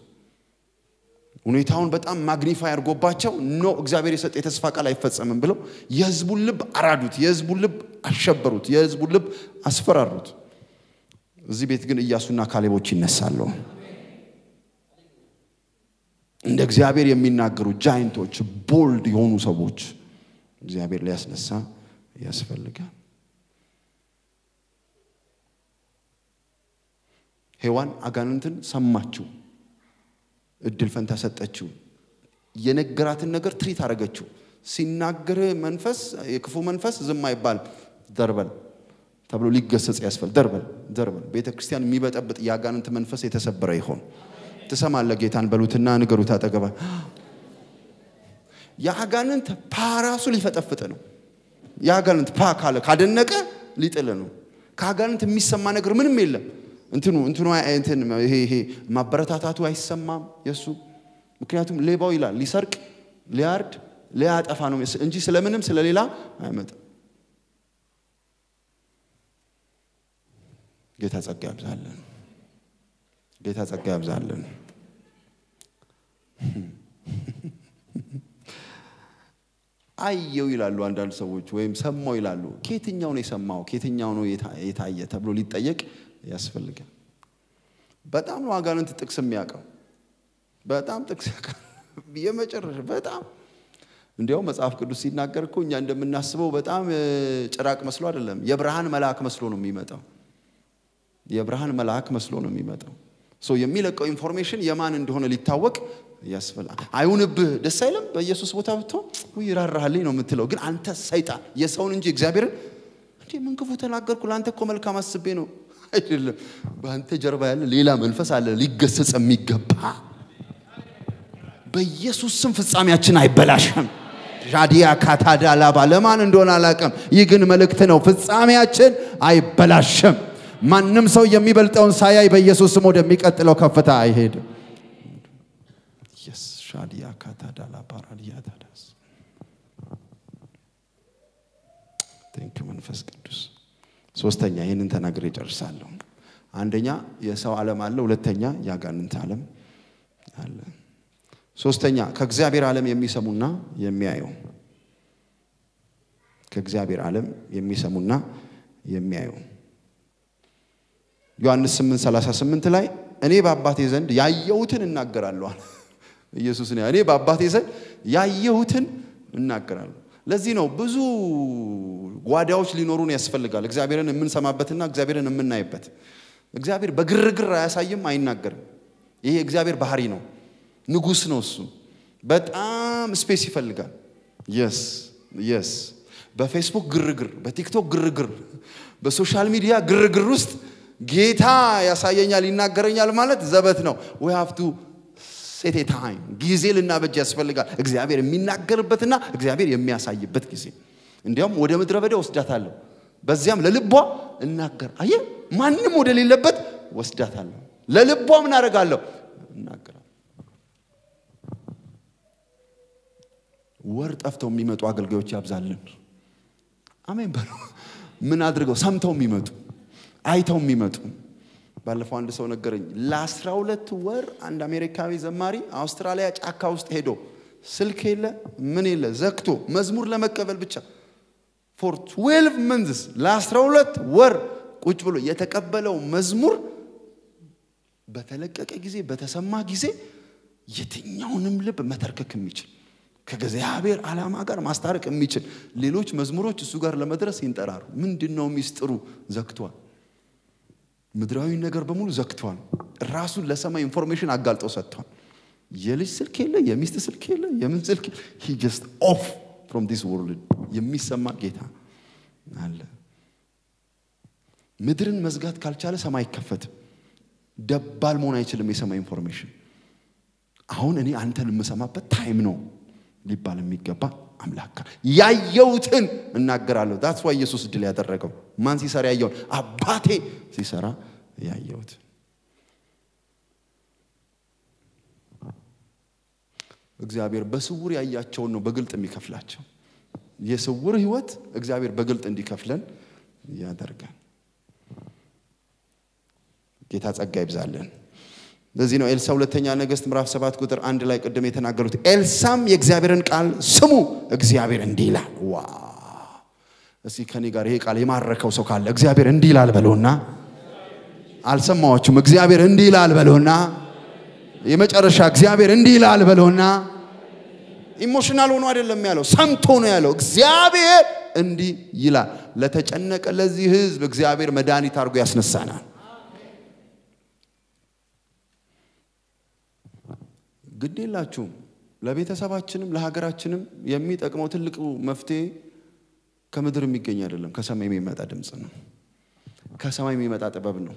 ሁኔታውን በጣም ማግኒፋይ አድርጎባቸው ኖ እግዚአብሔር የሰጠ የተስፋ ቃል አይፈጸምም ብለው የሕዝቡን ልብ አራዱት የሕዝቡን ልብ አሸበሩት የሕዝቡን ልብ አስፈራሩት እዚህ ቤት ግን ኢያሱና ካሌቦች ይነሳሉ እንደ እግዚአብሔር የሚናገሩ ጃይንቶች ቦልድ የሆኑ ሰዎች እግዚአብሔር ሊያስነሳ ያስፈልጋል ሔዋን አጋንንትን ሰማችሁ እድል ፈንታ ሰጠችው የነገራትን ነገር ትሪት አረጋችሁ ሲናገር መንፈስ የክፉ መንፈስ ዝም አይባል ደርበል ተብሎ ሊገሰጽ ያስፈልጋል ደርበል ቤተክርስቲያን የሚበጠብጥ ያጋንንት መንፈስ የተሰበረ ይሆን ተሰማለ ጌታን በሉትና ንገሩት አጠገባ ያጋንንት ፓራሱ ሊፈጠፍጥ ነው ያጋንንት ፓ ካለ ካደነቀ ሊጥል ነው ካጋንንት የሚሰማ ነገር ምንም የለም እንትኑ ይሄ ማበረታታቱ አይሰማም የሱ ምክንያቱም ሌባው ይላል ሊሰርቅ ሊያርድ ሊያጠፋ ነው እንጂ ስለምንም ስለሌላ አይመጣም ጌታ ጸጋ ያብዛልን አየው ይላሉ አንዳንድ ሰዎች ወይም ሰማው ይላሉ ከየትኛው ነው የሰማው ከየትኛው ነው የታየ ተብሎ ሊጠየቅ ያስፈልጋል በጣም ነው አጋንንት ጥቅስ የሚያቀው በጣም ጥቅስ ያቀው የመጨረሻ በጣም እንዲያው መጽሐፍ ቅዱስ ሲናገር እኮ እኛ እንደምናስበው በጣም ጭራቅ መስሎ አይደለም የብርሃን መልአክ መስሎ ነው የሚመጣው የብርሃን መልአክ መስሎ ነው የሚመጣው ሶ የሚለቀው ኢንፎርሜሽን የማን እንደሆነ ሊታወቅ ያስፈልጋል አይሁንብህ ደስ አይልም በኢየሱስ ቦታ ብትቶ ይራራልኝ ነው የምትለው ግን አንተ ሰይጣን የሰውን እንጂ እግዚአብሔርን እንዴ ምን ክፉ ተናገርኩ ላንተ እኮ መልካም አስቤ ነው አይደለም በአንተ ጀርባ ያለ ሌላ መንፈስ አለ ሊገሰጽ የሚገባ በኢየሱስ ስም ፍጻሜያችን አይበላሽም ጃዲያ ካታዳላ ባለማን እንደሆነ አላቀም ይህ ግን መልእክት ነው ፍጻሜያችን አይበላሽም ማንንም ሰው የሚበልጠውን ሳያይ በኢየሱስ ስም ወደሚቀጥለው ከፍታ አይሄድም ጃዲያ ካታዳላ ባራዲያ ታዳስ ቴንክ መንፈስ ቅዱስ ሶስተኛ ይሄንን ተናግሬ ጨርሳለሁ አንደኛ የሰው ዓለም አለ ሁለተኛ ያጋንንት ዓለም አለ ሶስተኛ ከእግዚአብሔር ዓለም የሚሰሙና የሚያዩ ከእግዚአብሔር ዓለም የሚሰሙና የሚያዩ ዮሐንስ 8:38 ላይ እኔ በአባቴ ዘንድ ያየሁትን እናገራለሁ ኢየሱስ ነው እኔ በአባቴ ዘንድ ያየሁትን እናገራለሁ ለዚህ ነው ብዙ ጓዳዎች ሊኖሩን ያስፈልጋል እግዚአብሔርን የምንሰማበትና እግዚአብሔርን የምናይበት እግዚአብሔር በግርግር አያሳይም አይናገርም ይሄ እግዚአብሔር ባህሪ ነው ንጉስ ነው እሱ በጣም ስፔስ ይፈልጋል yes በፌስቡክ ግርግር በቲክቶክ ግርግር በሶሻል ሚዲያ ግርግር ውስጥ ጌታ ያሳየኛል ይናገረኛል ማለት ዘበት ነው we have to set a time ጊዜ ልናበጅ ያስፈልጋል እግዚአብሔር የሚናገርበትና እግዚአብሔር የሚያሳይበት ጊዜ እንዲያውም ወደ ምድረ በዳ ወስዳታለሁ በዚያም ለልቧ እናገር አየ ማንንም ወደ ሌለበት ወስዳታለሁ ለልቧ ምን አደርጋለሁ እናገራለሁ ወር ጠፍተው የሚመጡ አገልጋዮች ያብዛልን አሜን በሉ ምን አድርገው ሰምተው የሚመጡ አይተው የሚመጡ ባለፈው አንድ ሰው ነገረኝ ለ12 ወር አንድ አሜሪካዊ ዘማሪ አውስትራሊያ ጫካ ውስጥ ሄዶ ስልክ የለ ምን የለ ዘክቶ መዝሙር ለመቀበል ብቻ for 12 months ለ12 ወር ቁጭ ብሎ የተቀበለው መዝሙር በተለቀቀ ጊዜ በተሰማ ጊዜ የትኛውንም ልብ መተርከክ የሚችል ከእግዚአብሔር ዓላማ ጋር ማስታረቅ የሚችል ሌሎች መዝሙሮች እሱ ጋር ለመድረስ ይንጠራሩ ምንድነው ሚስጥሩ ዘክቷል ምድራዊ ነገር በሙሉ ዘክቷል ራሱን ለሰማይ ኢንፎርሜሽን አጋልጦ ሰጥቷል የልጅ ስልክ የለ የሚስት ስልክ የለ የምን ስልክ he just off from this world የሚሰማ ጌታ አለ ምድርን መዝጋት ካልቻለ ሰማይ ይከፈት ደባል መሆን አይችልም የሰማይ ኢንፎርሜሽን አሁን እኔ አንተን የምሰማበት ታይም ነው ሊባል የሚገባ አምላክ ያየውትን እናገራለሁ that's why ኢየሱስ ድል ያደረገው ማን ሲሰራ ያየው አባቴ ሲሰራ ያየውት እግዚአብሔር በስውር ያያቸውን ነው በግልጥ የሚከፍላቸው የስውር ህይወት እግዚአብሔር በግልጥ እንዲከፍለን ያደርጋል ጌታ ጸጋ ይብዛልን ለዚህ ነው ኤልሳ ሁለተኛ ነገሥት ምዕራፍ 7 ቁጥር 1 ላይ ቀደም የተናገሩት ኤልሳም የእግዚአብሔርን ቃል ስሙ እግዚአብሔር እንዲህ ይላል ዋው እስኪ ከኔ ጋር ይሄ ቃል የማረከው ሰው ካለ እግዚአብሔር እንዲህ ይላል በሉና አልሰማዎችም እግዚአብሔር እንዲህ ይላል በሉና የመጨረሻ እግዚአብሔር እንዲህ ይላል በሉና ኢሞሽናል ሆኖ አይደለም ያለው ሰምቶ ነው ያለው እግዚአብሔር እንዲህ ይላል ለተጨነቀ ለዚህ ህዝብ እግዚአብሔር መድኃኒት አድርጎ ያስነሳናል ግዴላችሁ ለቤተሰባችንም ለሀገራችንም የሚጠቅመው ትልቁ መፍትሄ ከምድር የሚገኝ አይደለም ከሰማይ የሚመጣ ድምጽ ነው ከሰማይ የሚመጣ ጥበብ ነው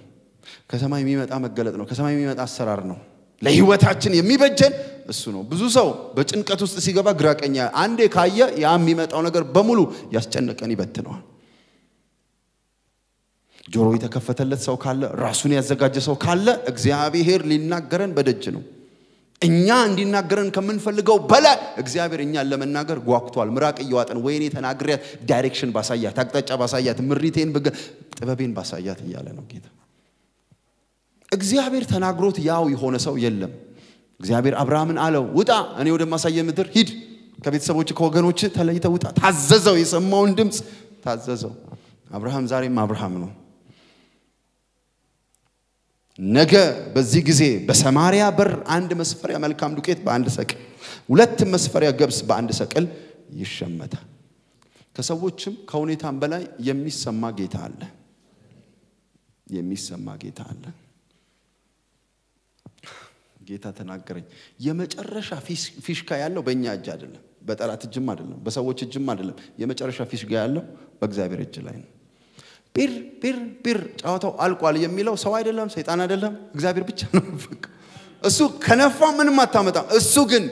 ከሰማይ የሚመጣ መገለጥ ነው ከሰማይ የሚመጣ አሰራር ነው ለህይወታችን የሚበጀን እሱ ነው ብዙ ሰው በጭንቀት ውስጥ ሲገባ ግራቀኛ አንዴ ካየ ያ የሚመጣው ነገር በሙሉ ያስጨነቀን ይበትነዋል ጆሮ የተከፈተለት ሰው ካለ ራሱን ያዘጋጀ ሰው ካለ እግዚአብሔር ሊናገረን በደጅ ነው እኛ እንዲናገረን ከመንፈልገው በላይ እግዚአብሔር እኛን ለመናገር ጓግቷል ምራቅ ይዋጠን ወይኔ ተናግሪያት ዳይሬክሽን ባሳያት አቅጣጫ ባሳያት ምሪቴን ጥበቤን ባሳያት ይያለ ነው ጌታ እግዚአብሔር ተናግሮት ያው የሆነ ሰው የለም እግዚአብሔር አብርሃምን አለው ውጣ እኔ ወደ ማሳየ ምድር ሂድ ከቤተሰቦች ከወገኖች ተለይተህ ውጣ ታዘዘው የሰማውን ድምጽ ታዘዘው አብርሃም ዛሬም አብርሃም ነው ነገ በዚህ ጊዜ በሰማሪያ በር አንድ መስፈሪያ መልካም ዱቄት በአንድ ሰቅል ሁለት መስፈሪያ ገብስ በአንድ ሰቅል ይሸመታል ከሰዎችም ከሁኔታም በላይ የሚሰማ ጌታ አለ የሚሰማ ጌታ አለ ጌታ ተናገረኝ የመጨረሻ ፊሽካ ያለው በእኛ እጅ አይደለም በጠላት እጅም አይደለም በሰዎች እጅም አይደለም የመጨረሻ ፊሽካ ያለው በእግዚአብሔር እጅ ላይ ነው ቢር ጫዋታው አልቋል የሚለው ሰው አይደለም ሰይጣን አይደለም እግዚአብሔር ብቻ ነው እሱ ከነፋ ምንም አታመጣም እሱ ግን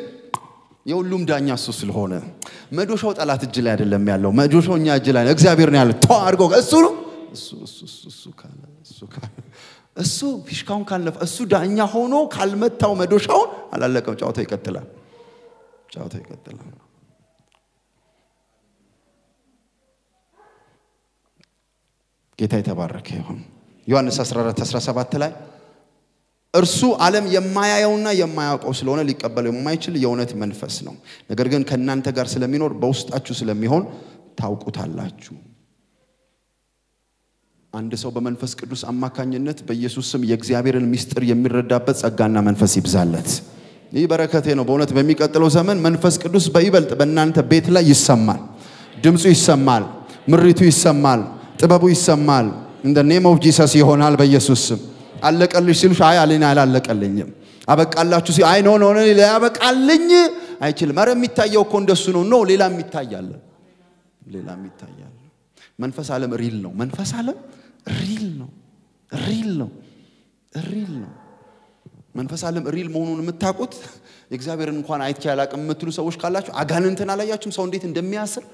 የሁሉም ዳኛ እሱ ስለሆነ መዶሻው ጠላት እጅ ላይ አይደለም ያለው መዶሻው እኛ እጅ ላይ ነው እግዚአብሔር ነው ያለው ተዋርጎ እሱ ነው እሱ ፊሽካውን ካልነፋ እሱ ዳኛ ሆኖ ካልመታው መዶሻውን አላለቀም ጫዋታው ይቀጥላል ጌታ የተባረከ ይሁን ዮሐንስ 14:17 ላይ እርሱ ዓለም የማያየውና የማያውቀው ስለሆነ ሊቀበለው የማይችል የእውነት መንፈስ ነው ነገር ግን ከናንተ ጋር ስለሚኖር በውስጣችሁ ስለሚሆን ታውቁታላችሁ አንድ ሰው በመንፈስ ቅዱስ አማካኝነት በኢየሱስ ስም የእግዚአብሔርን ምስጢር የሚረዳበት ጸጋና መንፈስ ይብዛለት ይህ በረከቴ ነው በእውነት በሚቀጥለው ዘመን መንፈስ ቅዱስ በይበልጥ በእናንተ ቤት ላይ ይሰማል ድምጹ ይሰማል ምሪቱ ይሰማል ጥበቡ ይሰማል in the name of Jesus ይሆናል በኢየሱስ ስም አለቀልሽ ሲሉሽ አይ አለና አላለቀልኝም አበቃላችሁ ሲ አይ ኖ ያበቃልኝ አይችልም ማረ የሚታየው እኮ እንደሱ ነው ሌላም ይታያል መንፈስ ዓለም ሪል ነው መንፈስ ዓለም ሪል ነው መንፈስ ዓለም ሪል መሆኑን የምታውቁት እግዚአብሔርን እንኳን አይት ያላቀም የምትሉ ሰዎች ካላችሁ አጋንንተን አላያችሁም ሰው እንዴት እንደሚያስር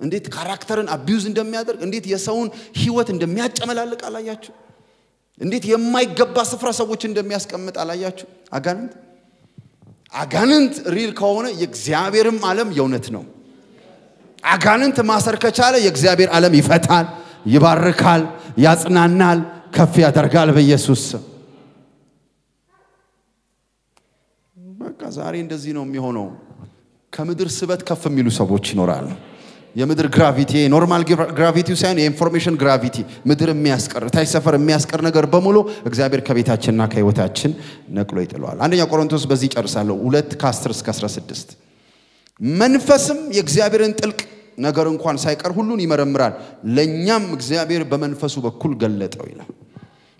እንዴት ካራክተርን አቢዩዝ እንደሚያደርግ እንዴት የሰውን ህይወት እንደሚያጨመላልቅ አላያችሁ እንዴት የማይገባ ስፍራ ሰዎች እንደሚያስቀምጥ አላያችሁ አጋንንት ሪል ከሆነ የእግዚአብሔርም ዓለም የእውነት ነው አጋንንት ማሰር ከቻለ የእግዚአብሔር ዓለም ይፈታል ይባርካል ያጽናናል ከፍ ያደርጋል በኢየሱስ በቃ ዛሬ እንደዚህ ነው የሚሆነው ከምድር ስበት ከፍ የሚሉ ሰዎች ይኖራሉ የምድር ግራቪቲ ኖርማል ግራቪቲው ሳይሆን የኢንፎርሜሽን ግራቪቲ ምድር የሚያስቀር ታይ ሰፈር የሚያስቀር ነገር በሙሉ እግዚአብሔር ከቤታችንና ከህይወታችን ነቅሎ ይጥለዋል አንደኛ ቆሮንቶስ በዚህ ጨርሳለሁ 2:10-16 መንፈስም የእግዚአብሔርን ጥልቅ ነገር እንኳን ሳይቀር ሁሉን ይመረምራል ለኛም እግዚአብሔር በመንፈሱ በኩል ገለጠው ይላል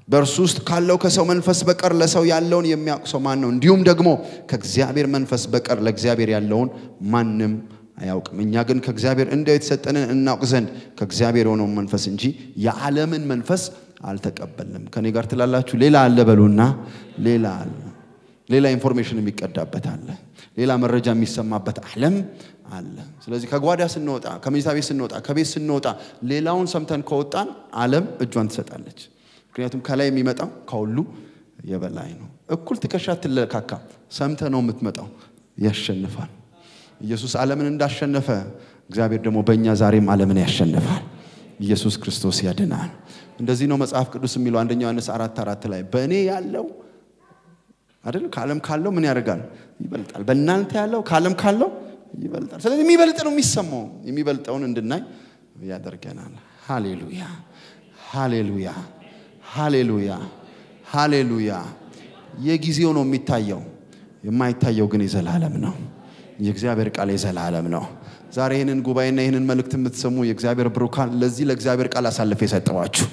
በእርሱ ውስጥ ካለው ከሰው መንፈስ በቀር ለሰው ያለውን የሚያውቅ ሰው ማን ነው እንዲሁም ደግሞ ከእግዚአብሔር መንፈስ በቀር ለእግዚአብሔር ያለውን ማንም አያውቅም እኛ ግን ከእግዚአብሔር እንደው የተሰጠንን እናውቅ ዘንድ ከእግዚአብሔር ሆኖ መንፈስ እንጂ የዓለምን መንፈስ አልተቀበልንም ከኔ ጋር ትላላችሁ ሌላ አለ በሉና ሌላ አለ ሌላ ኢንፎርሜሽን የሚቀዳበት አለ ሌላ መረጃ የሚሰማበት ዓለም አለ ስለዚህ ከጓዳ ስንወጣ ከመኝታ ቤት ስንወጣ ከቤት ስንወጣ ሌላውን ሰምተን ከወጣን ዓለም እጇን ትሰጣለች ምክንያቱም ከላይ የሚመጣው ከሁሉ የበላይ ነው እኩል ትከሻት ትለካካ ሰምተ ነው የምትመጣው ያሸንፋል ኢየሱስ ዓለምን እንዳሸነፈ እግዚአብሔር ደግሞ በእኛ ዛሬም ዓለምን ያሸንፋል ኢየሱስ ክርስቶስ ያድናል እንደዚህ ነው መጽሐፍ ቅዱስ የሚለው አንደኛው ዮሐንስ 4:4 ላይ በእኔ ያለው አይደል ከዓለም ካለው ምን ያደርጋል ይበልጣል በእናንተ ያለው ከዓለም ካለው ይበልጣል ስለዚህ የሚበልጥ ነው የሚሰማው የሚበልጣውን እንድናይ ያደርገናል ሃሌሉያ ሃሌሉያ ሃሌሉያ ሃሌሉያ የጊዜው ነው የሚታየው የማይታየው ግን የዘላለም ነው የእግዚአብሔር ቃል የዘላለም ነው ዛሬ ይሄንን ጉባኤና ይሄንን መልእክት የምትሰሙ የእግዚአብሔር ብሩካን ለዚህ ለእግዚአብሔር ቃል አሳልፈ የሰጠዋችሁ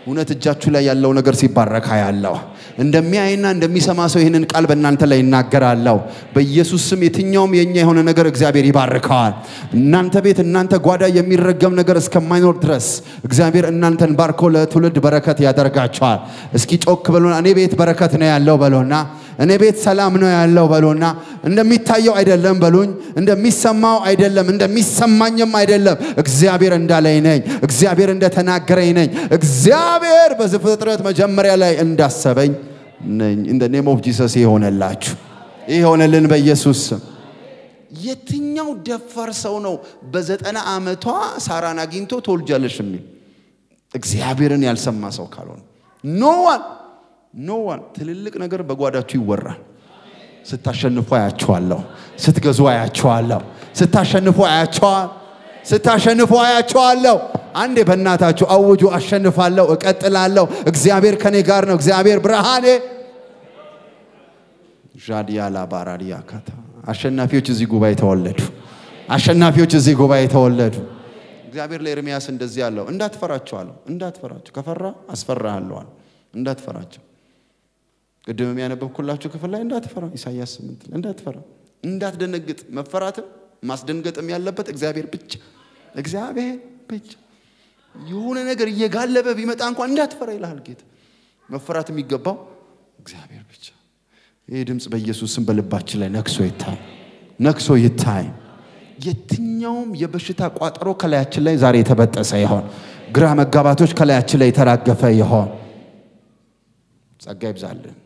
እውነት እጃችሁ ላይ ያለው ነገር ሲባረካ ያለው እንደሚያይና እንደሚሰማ ሰው ይሄንን ቃል በእናንተ ላይ ይናገራለው በኢየሱስ ስም የትኛውም የኛ የሆነ ነገር እግዚአብሔር ይባርካል እናንተ ቤት እናንተ ጓዳ የሚረገም ነገር እስከማይኖር ድረስ እግዚአብሔር እናንተን ባርኮ ለትውልድ በረከት ያደርጋቸዋል እስኪ ጮክ በሉና እኔ ቤት በረከት ነው ያለው በሉና እኔ ቤት ሰላም ነው ያለው በሉና እንደሚታየው አይደለም በሉኝ እንደሚሰማው አይደለም እንደሚሰማኝም አይደለም እግዚአብሔር እንዳለኝ ነኝ እግዚአብሔር እንደተናገረኝ ነኝ እግዚአብሔር በዘፍጥረት መጀመሪያ ላይ እንዳሰበኝ ነኝ in the name of Jesus ይሆነላችሁ ይሆነልን በኢየሱስ ስም የትኛው ደፋር ሰው ነው በ90 ዓመቷ ሳራን አግኝቶ ተወልጃለሽ የሚል እግዚአብሔርን ያልሰማ ሰው ካልሆነ no one ትልልቅ ነገር በጓዳችሁ ይወራል ስታሸንፉ አያቸዋለሁ ስትገዙ አያቸዋለሁ ስታሸንፉ አያቸዋለሁ አንዴ በእናታችሁ አውጁ አሸንፋለሁ እቀጥላለሁ እግዚአብሔር ከኔ ጋር ነው እግዚአብሔር ብርሃኔ ጃዲያላ ባራዲያ ካታ አሸናፊዎች እዚህ ጉባኤ ተወለዱ እግዚአብሔር ለኤርሚያስ እንደዚህ ያለው እንዳትፈራቸው ከፈራ አስፈራሃለሁ እንዳትፈራቸው ቅድም የሚያነበብኩላችሁ ክፍል ላይ እንዳትፈራ ኢሳይያስ 8 እንዳትፈራ እንዳትደነግጥ መፈራትም ማስደንገጥም ያለበት እግዚአብሔር ብቻ የሆነ ነገር እየጋለበ ቢመጣ እንኳን እንዳትፈራ ይላል ጌታ መፈራት የሚገባው እግዚአብሔር ብቻ ይሄ ድምጽ በኢየሱስ ስም በልባችን ላይ ነክሶ ይታይ የትኛውም የበሽታ ቋጠሮ ከላያችን ላይ ዛሬ የተበጠሰ ይሆን ግራ መጋባቶች ከላያችን ላይ ተራገፈ ይሆን ጸጋ ይብዛልን